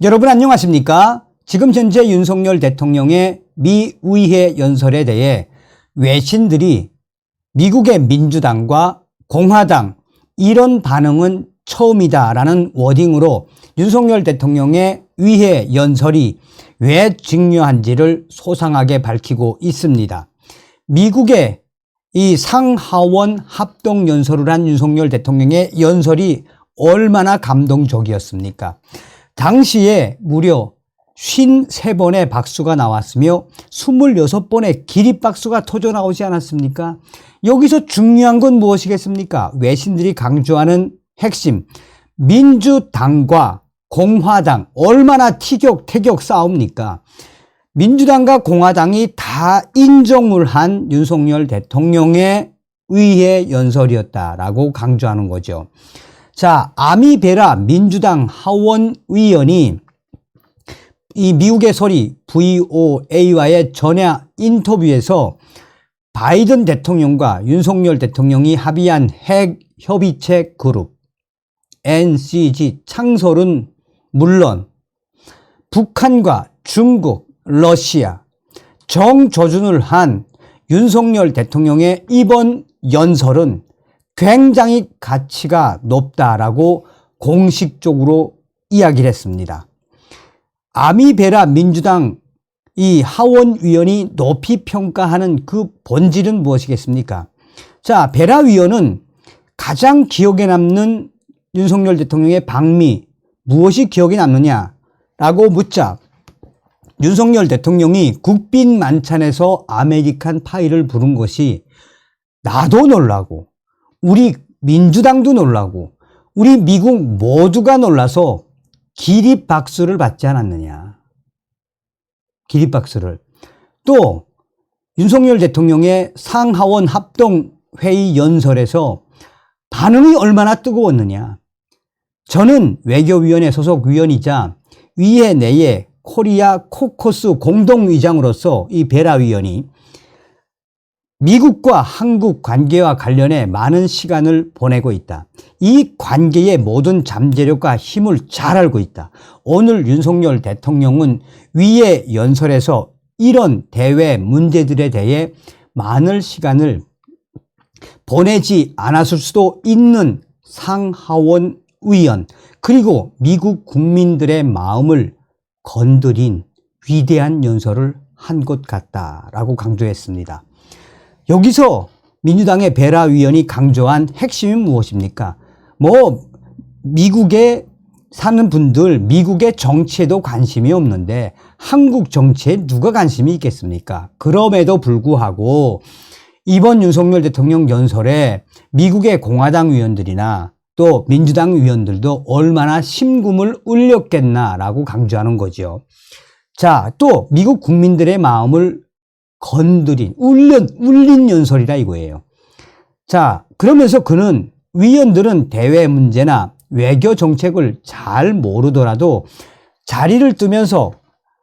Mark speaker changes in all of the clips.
Speaker 1: 여러분 안녕하십니까? 지금 현재 윤석열 대통령의 미 의회 연설에 대해 외신들이 미국의 민주당과 공화당 이런 반응은 처음이다라는 워딩으로 윤석열 대통령의 의회 연설이 왜 중요한지를 소상하게 밝히고 있습니다. 미국의 이 상하원 합동 연설을 한 윤석열 대통령의 연설이 얼마나 감동적이었습니까? 당시에 무려 53번의 박수가 나왔으며 26번의 기립박수가 터져나오지 않았습니까? 여기서 중요한 건 무엇이겠습니까? 외신들이 강조하는 핵심, 민주당과 공화당 얼마나 티격태격 싸웁니까? 민주당과 공화당이 다 인정을 한 윤석열 대통령의 의회 연설이었다라고 강조하는 거죠. 자, 아미 베라 민주당 하원 의원이 이 미국의 소리 VOA와의 전화 인터뷰에서 바이든 대통령과 윤석열 대통령이 합의한 핵 협의체 그룹 NCG 창설은 물론 북한과 중국, 러시아 정조준을 한 윤석열 대통령의 이번 연설은 굉장히 가치가 높다라고 공식적으로 이야기를 했습니다. 아미 베라 민주당 이 하원위원이 높이 평가하는 그 본질은 무엇이겠습니까? 자, 베라 위원은 가장 기억에 남는 윤석열 대통령의 방미 무엇이 기억에 남느냐라고 묻자 윤석열 대통령이 국빈 만찬에서 아메리칸 파이를 부른 것이 나도 놀라고 우리 민주당도 놀라고 우리 미국 모두가 놀라서 기립박수를 받지 않았느냐. 기립박수를. 또 윤석열 대통령의 상하원 합동회의 연설에서 반응이 얼마나 뜨거웠느냐. 저는 외교위원회 소속 위원이자 위회 내의 코리아 코커스 공동의장으로서 이 베라 위원이 미국과 한국 관계와 관련해 많은 시간을 보내고 있다. 이 관계의 모든 잠재력과 힘을 잘 알고 있다. 오늘 윤석열 대통령은 위의 연설에서 이런 대외 문제들에 대해 많은 시간을 보내지 않았을 수도 있는 상하원 의원 그리고 미국 국민들의 마음을 건드린 위대한 연설을 한 것 같다라고 강조했습니다. 여기서 민주당의 베라 위원이 강조한 핵심이 무엇입니까? 미국에 사는 분들 미국의 정치에도 관심이 없는데 한국 정치에 누가 관심이 있겠습니까? 그럼에도 불구하고 이번 윤석열 대통령 연설에 미국의 공화당 의원들이나 또 민주당 의원들도 얼마나 심금을 울렸겠나라고 강조하는 거죠. 자, 또 미국 국민들의 마음을 건드린, 울린 연설이라 이거예요. 자, 그러면서 그는 위원들은 대외 문제나 외교 정책을 잘 모르더라도 자리를 뜨면서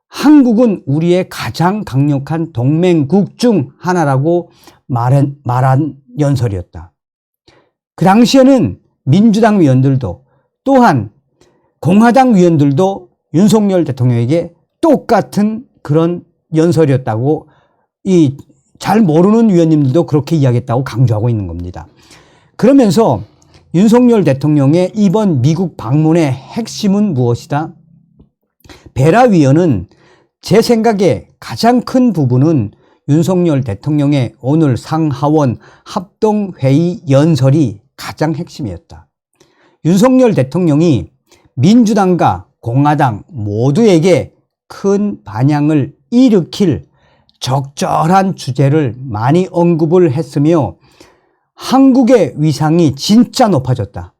Speaker 1: 한국은 우리의 가장 강력한 동맹국 중 하나라고 말한 연설이었다. 그 당시에는 민주당 위원들도 또한 공화당 위원들도 윤석열 대통령에게 똑같은 그런 연설이었다고 잘 모르는 위원님들도 그렇게 이야기했다고 강조하고 있는 겁니다. 그러면서 윤석열 대통령의 이번 미국 방문의 핵심은 무엇이다? 베라 위원은 제 생각에 가장 큰 부분은 윤석열 대통령의 오늘 상하원 합동회의 연설이 가장 핵심이었다. 윤석열 대통령이 민주당과 공화당 모두에게 큰 반향을 일으킬 적절한 주제를 많이 언급을 했으며 한국의 위상이 진짜 높아졌다.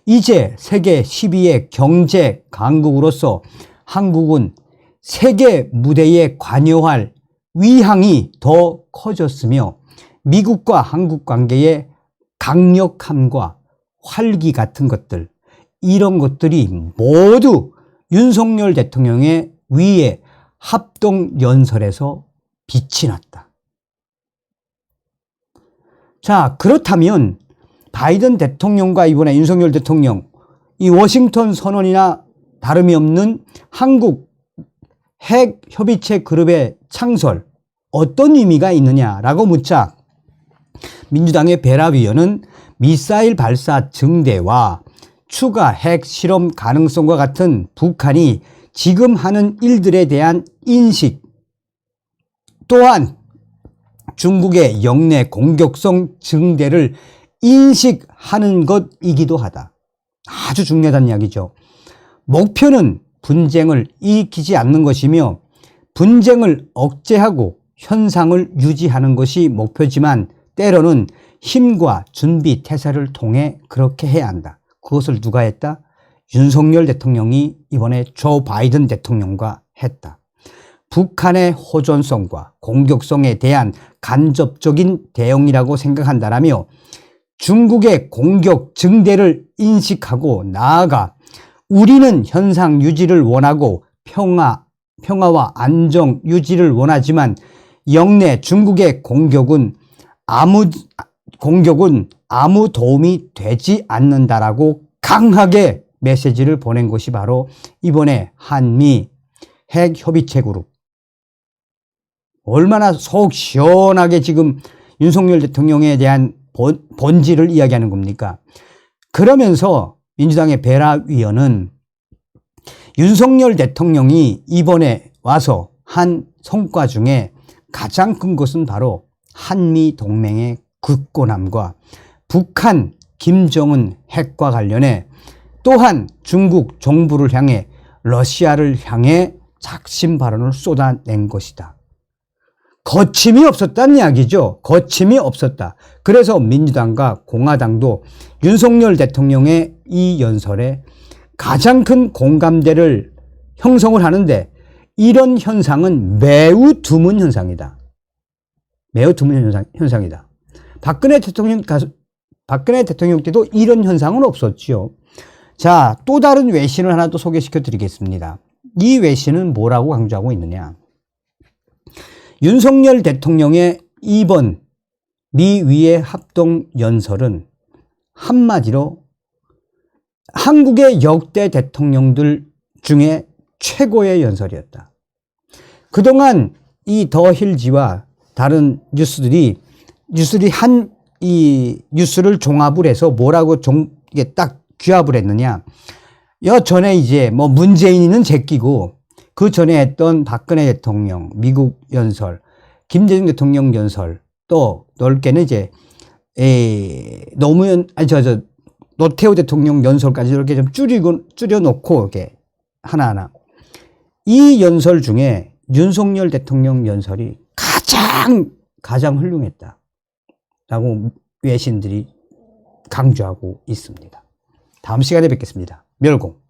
Speaker 1: 이제 세계 12의 경제 강국으로서 한국은 세계 무대에 관여할 위상이 더 커졌으며 미국과 한국 관계의 강력함과 활기 같은 것들 이런 것들이 모두 윤석열 대통령의 위에 합동 연설에서 빛이 났다. 자, 그렇다면 바이든 대통령과 이번에 윤석열 대통령 이 워싱턴 선언이나 다름이 없는 한국 핵협의체 그룹의 창설, 어떤 의미가 있느냐라고 묻자 민주당의 베라 위원은 미사일 발사 증대와 추가 핵 실험 가능성과 같은 북한이 지금 하는 일들에 대한 인식, 또한 중국의 영내 공격성 증대를 인식하는 것이기도 하다. 아주 중요하다는 이야기죠. 목표는 분쟁을 일으키지 않는 것이며 분쟁을 억제하고 현상을 유지하는 것이 목표지만 때로는 힘과 준비 태세를 통해 그렇게 해야 한다. 그것을 누가 했다? 윤석열 대통령이 이번에 조 바이든 대통령과 했다. 북한의 호전성과 공격성에 대한 간접적인 대응이라고 생각한다라며 중국의 공격 증대를 인식하고 나아가 우리는 현상 유지를 원하고 평화와 안정 유지를 원하지만 영내 중국의 공격은 아무 도움이 되지 않는다라고 강하게 메시지를 보낸 것이 바로 이번에 한미 핵협의체 그룹. 얼마나 속 시원하게 지금 윤석열 대통령에 대한 본질을 이야기하는 겁니까? 그러면서 민주당의 베라 위원은 윤석열 대통령이 이번에 와서 한 성과 중에 가장 큰 것은 바로 한미 동맹의 굳건함과 북한 김정은 핵과 관련해 또한 중국 정부를 향해 러시아를 향해 작심 발언을 쏟아낸 것이다. 거침이 없었다는 이야기죠. 거침이 없었다. 그래서 민주당과 공화당도 윤석열 대통령의 이 연설에 가장 큰 공감대를 형성을 하는데 이런 현상은 매우 드문 현상이다. 매우 드문 현상이다. 박근혜 대통령 때도 이런 현상은 없었지요. 자, 또 다른 외신을 하나 또 소개시켜 드리겠습니다. 이 외신은 뭐라고 강조하고 있느냐. 윤석열 대통령의 이번 미위의 합동 연설은 한마디로 한국의 역대 대통령들 중에 최고의 연설이었다. 그동안 이 더 힐지와 다른 뉴스들이 이 뉴스를 종합을 해서 뭐라고 이게 딱 규합을 했느냐. 전에 이제 뭐 문재인이는 제끼고 그 전에 했던 박근혜 대통령, 미국 연설, 김대중 대통령 연설, 또 넓게는 이제 노태우 대통령 연설까지 이렇게 좀 줄여놓고 이렇게 하나하나. 이 연설 중에 윤석열 대통령 연설이 가장 훌륭했다라고 외신들이 강조하고 있습니다. 다음 시간에 뵙겠습니다. 멸공.